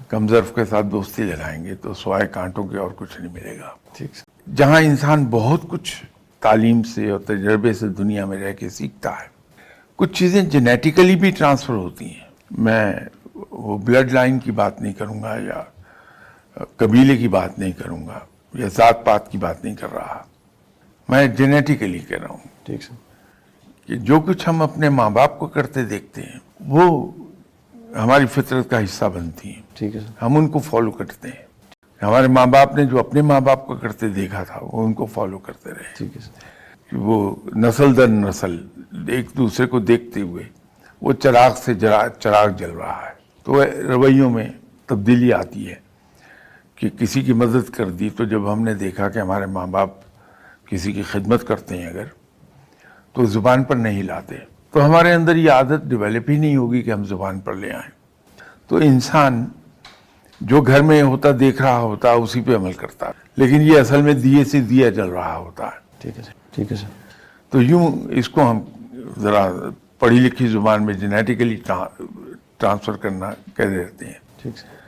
کم ظرف کے ساتھ دوستی لگائیں گے تو سوائے کانٹوں کے اور کچھ نہیں ملے گا. ٹھیک سر. جہاں انسان بہت کچھ تعلیم سے اور تجربے سے دنیا میں رہ کے سیکھتا ہے. کچھ چیزیں جینیٹیکلی بھی ٹرانسفر ہوتی ہیں. میں وہ بلڈ لائن کی بات نہیں کروں گا یا قبیلے کی بات نہیں کروں گا یا ذات پات کی بات نہیں کر رہا. میں جینیٹیکلی کہہ رہا ہوں ٹھیک سر. کہ جو کچھ ہم اپنے ماں باپ کو کرتے دیکھتے ہیں وہ ہماری فطرت کا حصہ بنتی ہیں. ٹھیک ہے سر. ہم ان کو فالو کرتے ہیں. ہمارے ماں باپ نے جو اپنے ماں باپ کو کرتے دیکھا تھا وہ ان کو فالو کرتے رہے. ٹھیک ہے سر. کہ وہ نسل در نسل ایک دوسرے کو دیکھتے ہوئے وہ چراغ سے چراغ جل رہا ہے. تو رویوں میں تبدیلی آتی ہے کہ کسی کی مدد کر دی تو جب ہم نے دیکھا کہ ہمارے ماں باپ کسی کی خدمت کرتے ہیں اگر تو زبان پر نہیں لاتے تو ہمارے اندر یہ عادت ڈیولپ ہی نہیں ہوگی کہ ہم زبان پر لے آئیں. تو انسان جو گھر میں ہوتا دیکھ رہا ہوتا اسی پہ عمل کرتا ہے. لیکن یہ اصل میں دیے سے دیا جل رہا ہوتا ہے. ٹھیک ہے سر. ٹھیک ہے سر. تو یوں اس کو ہم ذرا پڑھی لکھی زبان میں جینیٹیکلی ٹرانسفر کرنا کہہ دیتے ہیں. ٹھیک سر.